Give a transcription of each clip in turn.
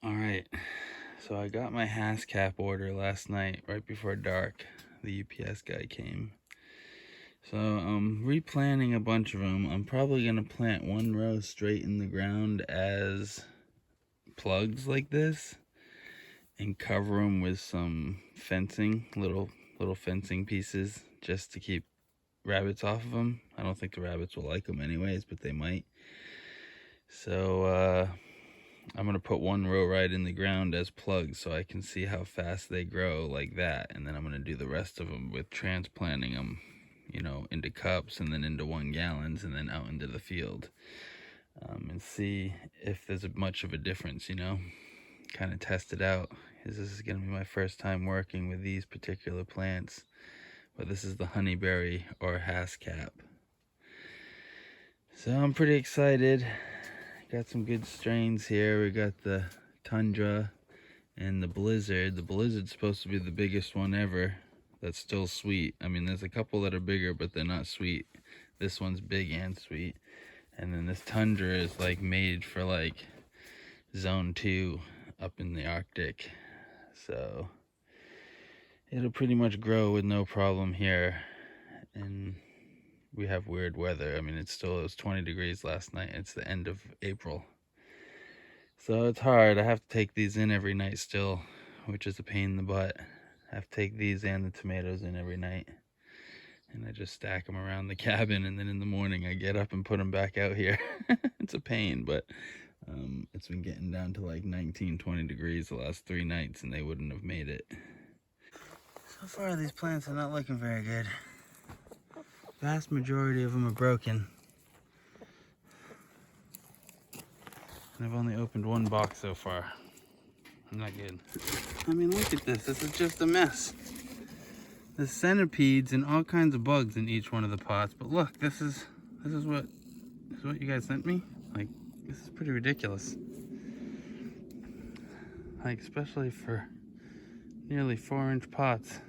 All right, so I got my cap order last night right before dark. The UPS guy came. So I'm replanting a bunch of them. I'm probably going to plant one row straight in the ground as plugs like this and cover them with some fencing, little fencing pieces just to keep rabbits off of them. I don't think the rabbits will like them anyways, but they might. So I'm going to put one row right in the ground as plugs so I can see how fast they grow like that. And then I'm going to do the rest of them with transplanting them, into cups and then into 1 gallons and then out into the field. And see if there's much of a difference, kind of test it out. This is going to be my first time working with these particular plants. But this is the honeyberry or cap. So I'm pretty excited. Got some good strains here. We got the Tundra and the Blizzard. The Blizzard's supposed to be the biggest one ever. That's still sweet. I mean, there's a couple that are bigger, but they're not sweet. This one's big and sweet. And then this Tundra is like made for like zone 2 up in the Arctic. So it'll pretty much grow with no problem here. And we have weird weather. I mean, it was 20 degrees last night. It's the end of April. So it's hard. I have to take these in every night still, which is a pain in the butt. I have to take these and the tomatoes in every night. And I just stack them around the cabin, and then in the morning I get up and put them back out here. It's a pain, but it's been getting down to like 19, 20 degrees the last 3 nights, and they wouldn't have made it. So far, these plants are not looking very good. Vast majority of them are broken. And I've only opened 1 box so far. I'm not good. I mean, look at this. This is just a mess. There's centipedes and all kinds of bugs in each one of the pots. But look, this is what you guys sent me. Like, this is pretty ridiculous. Like, especially for nearly 4-inch pots.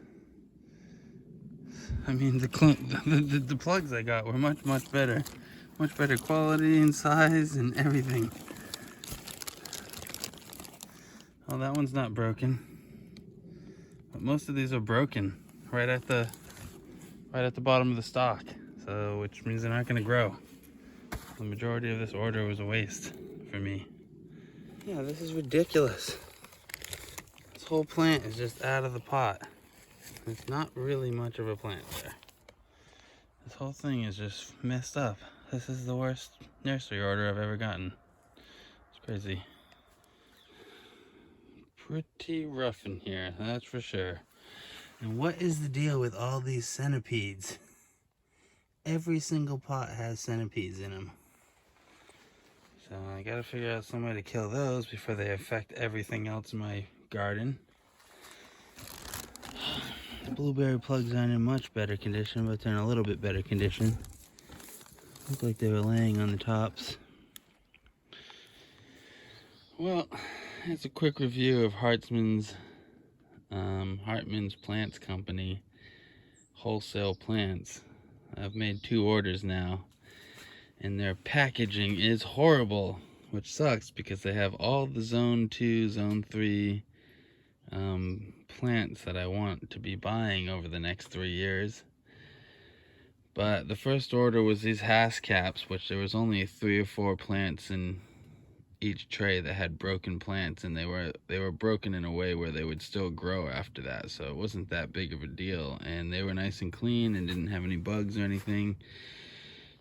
I mean, the plugs I got were much better. Much better quality and size and everything. Oh, that one's not broken. But most of these are broken right at the bottom of the stalk. So, which means they're not going to grow. The majority of this order was a waste for me. Yeah, this is ridiculous. This whole plant is just out of the pot. It's not really much of a plant there. This whole thing is just messed up. This is the worst nursery order I've ever gotten. It's crazy. Pretty rough in here, that's for sure. And what is the deal with all these centipedes? Every single pot has centipedes in them. So I gotta figure out some way to kill those before they affect everything else in my garden. The blueberry plugs aren't in much better condition, but they're in a little bit better condition. Look like they were laying on the tops. Well, it's a quick review of Hartmann's Plants Company wholesale plants. I've made 2 orders now, and their packaging is horrible, which sucks because they have all the zone 2, zone 3 plants that I want to be buying over the next 3 years. But the first order was these caps, which there was only 3 or 4 plants in each tray that had broken plants, and they were broken in a way where they would still grow after that, so it wasn't that big of a deal, and they were nice and clean and didn't have any bugs or anything.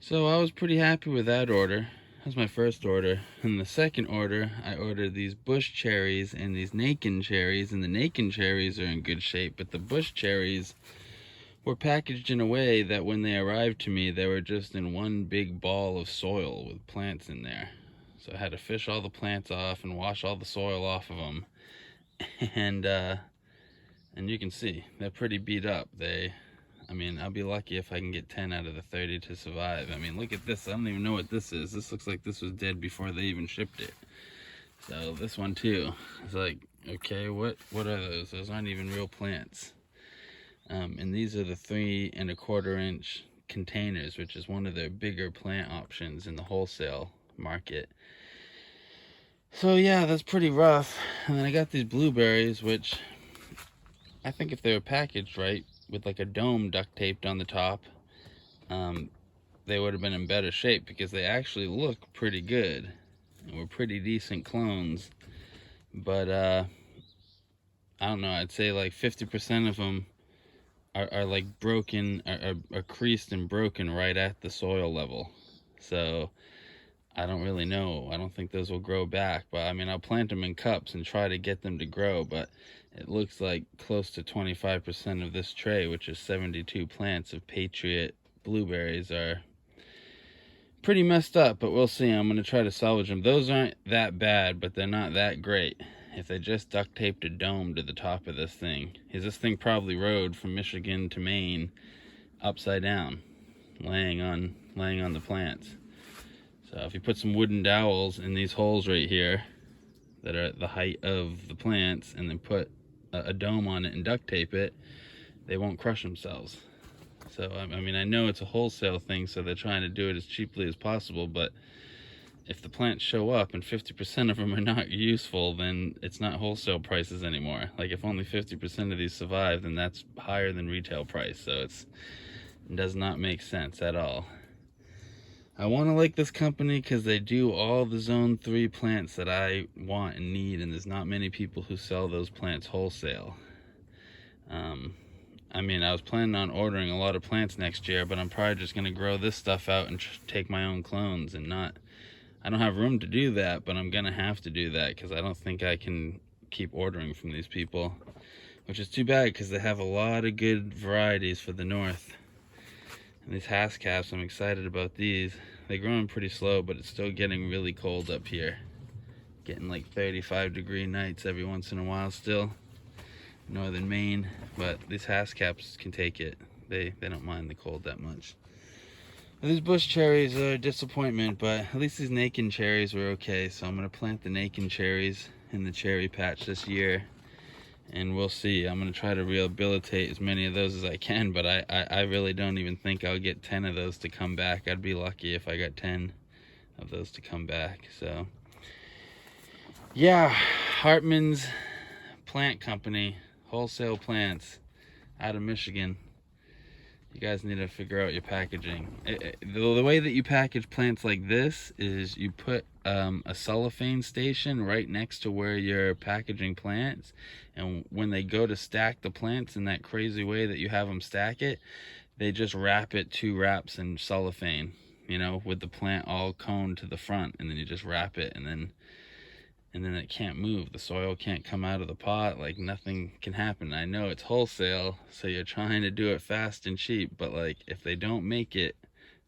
So I was pretty happy with that order. That was my first order. And the second order, I ordered these bush cherries and these Nakin cherries, and the Nakin cherries are in good shape, but the bush cherries were packaged in a way that when they arrived to me, they were just in one big ball of soil with plants in there. So I had to fish all the plants off and wash all the soil off of them. And you can see, they're pretty beat up. I mean, I'll be lucky if I can get 10 out of the 30 to survive. I mean, look at this. I don't even know what this is. This looks like this was dead before they even shipped it. So this one too. It's like, okay, what are those? Those aren't even real plants. And these are the 3 1/4 inch containers, which is one of their bigger plant options in the wholesale market. So yeah, that's pretty rough. And then I got these blueberries, which I think if they were packaged right with like a dome duct taped on the top, they would have been in better shape, because they actually look pretty good and were pretty decent clones. But I don't know, I'd say like 50% of them are like broken, are creased and broken right at the soil level. So I don't really know. I don't think those will grow back, but I mean, I'll plant them in cups and try to get them to grow. But it looks like close to 25% of this tray, which is 72 plants of Patriot blueberries, are pretty messed up. But we'll see. I'm going to try to salvage them. Those aren't that bad, but they're not that great. If they just duct taped a dome to the top of this thing, because this thing probably rode from Michigan to Maine upside down, laying on the plants. So if you put some wooden dowels in these holes right here that are at the height of the plants, and then put a dome on it and duct tape it, they won't crush themselves. So I mean, I know it's a wholesale thing, so they're trying to do it as cheaply as possible, but if the plants show up and 50% of them are not useful, then it's not wholesale prices anymore. Like, if only 50% of these survive, then that's higher than retail price. So it does not make sense at all. I want to like this company because they do all the zone 3 plants that I want and need, and there's not many people who sell those plants wholesale. I mean, I was planning on ordering a lot of plants next year, but I'm probably just going to grow this stuff out and take my own clones, and I don't have room to do that, but I'm going to have to do that because I don't think I can keep ordering from these people, which is too bad because they have a lot of good varieties for the north. And these Haskell's, I'm excited about these. They're growing pretty slow, but it's still getting really cold up here. Getting like 35-degree nights every once in a while still. Northern Maine, but these Haskell's can take it. They don't mind the cold that much. These bush cherries are a disappointment, but at least these Nakin cherries were okay. So I'm going to plant the Nakin cherries in the cherry patch this year, and we'll see. I'm going to try to rehabilitate as many of those as I can, but I really don't even think I'll get 10 of those to come back. I'd be lucky if I got 10 of those to come back. So yeah, Hartmann's Plant Company, wholesale plants out of Michigan. You guys need to figure out your packaging. The way that you package plants like this is you put a cellophane station right next to where you're packaging plants, and when they go to stack the plants in that crazy way that you have them stack it, they just wrap it 2 wraps in cellophane, you know, with the plant all coned to the front, and then you just wrap it, and then it can't move. The soil can't come out of the pot. Like, nothing can happen. I know it's wholesale, so you're trying to do it fast and cheap, but like, if they don't make it,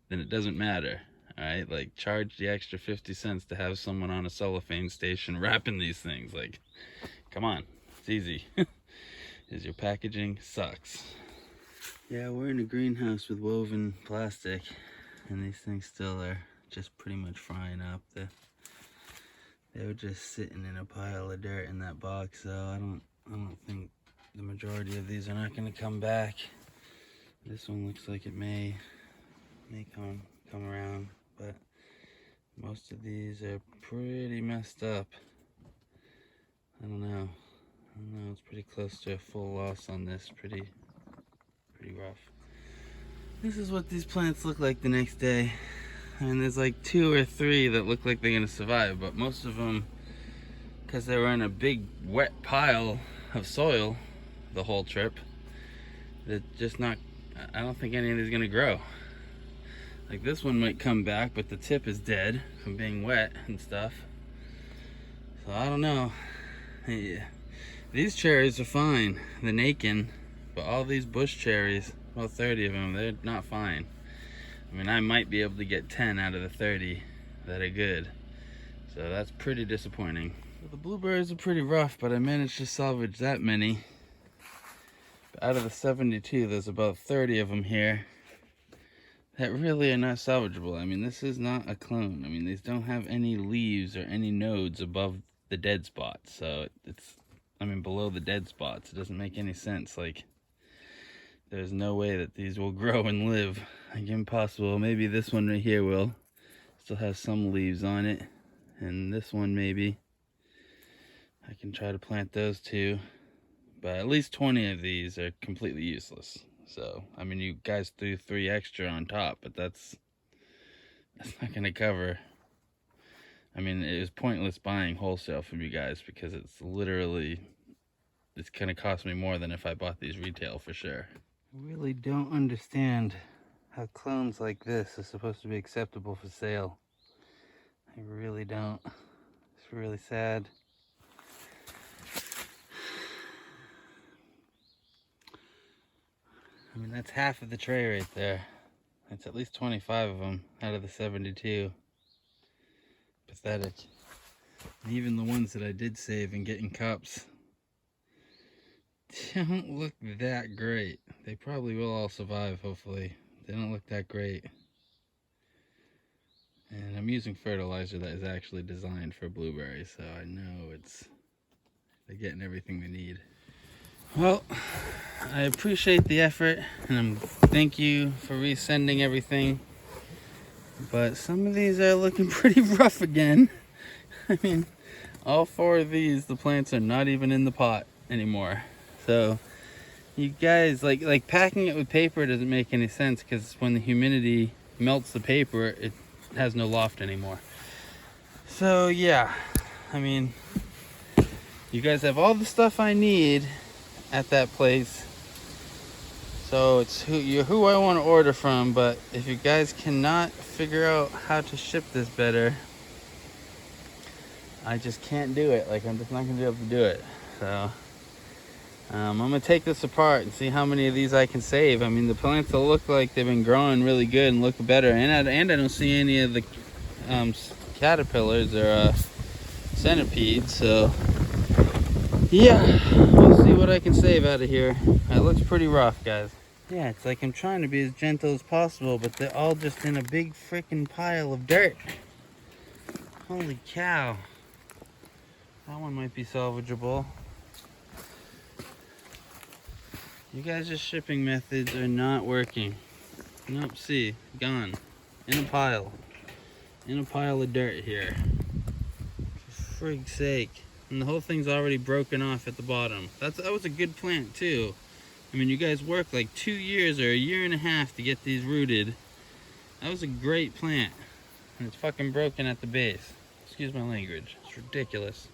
then it doesn't matter. All right, like, charge the extra 50 cents to have someone on a cellophane station wrapping these things. Like, come on, it's easy. Is your packaging sucks. Yeah, we're in a greenhouse with woven plastic, and these things still are just pretty much frying up. They were just sitting in a pile of dirt in that box, so I don't think the majority of these are not going to come back. This one looks like it may come around, but most of these are pretty messed up. I don't know. It's pretty close to a full loss on this. Pretty rough. This is what these plants look like the next day. And there's like 2 or 3 that look like they're gonna survive, but most of them, because they were in a big wet pile of soil the whole trip, they're just not, I don't think any of these are gonna grow. Like, this one might come back, but the tip is dead from being wet and stuff. So I don't know. These cherries are fine, the Nakin, but all these bush cherries, about 30 of them, they're not fine. I mean, I might be able to get 10 out of the 30 that are good. So that's pretty disappointing. Well, the blueberries are pretty rough, but I managed to salvage that many. But out of the 72, there's about 30 of them here that really are not salvageable. I mean, this is not a clone. I mean, these don't have any leaves or any nodes above the dead spots. So it's, I mean, below the dead spots. It doesn't make any sense. Like, there's no way that these will grow and live. Like, impossible. Maybe this one right here will. Still has some leaves on it. And this one maybe. I can try to plant those too. But at least 20 of these are completely useless. So, I mean, you guys threw 3 extra on top, but that's not going to cover. I mean, it was pointless buying wholesale from you guys because it's going to cost me more than if I bought these retail for sure. I really don't understand how clones like this are supposed to be acceptable for sale. I really don't. It's really sad. I mean, that's half of the tray right there. That's at least 25 of them out of the 72. Pathetic. And even the ones that I did save and get in cups don't look that great. They probably will all survive, hopefully. They don't look that great. And I'm using fertilizer that is actually designed for blueberries, so I know they're getting everything they need. Well, I appreciate the effort, and thank you for resending everything. But some of these are looking pretty rough again. I mean, all 4 of these, the plants are not even in the pot anymore. So you guys, like packing it with paper doesn't make any sense, because when the humidity melts the paper, it has no loft anymore. So yeah, I mean, you guys have all the stuff I need at that place. So it's who I want to order from, but if you guys cannot figure out how to ship this better, I just can't do it. Like, I'm just not going to be able to do it. So I'm going to take this apart and see how many of these I can save. I mean, the plants will look like they've been growing really good and look better. And I don't see any of the caterpillars or centipedes. So yeah, we'll see what I can save out of here. It looks pretty rough, guys. Yeah, it's like I'm trying to be as gentle as possible, but they're all just in a big freaking pile of dirt. Holy cow. That one might be salvageable. You guys' shipping methods are not working. Nope, see, gone. In a pile. In a pile of dirt here. For frig's sake. And the whole thing's already broken off at the bottom. That was a good plant too. I mean, you guys worked like 2 years or a year and a half to get these rooted. That was a great plant. And it's fucking broken at the base. Excuse my language. It's ridiculous.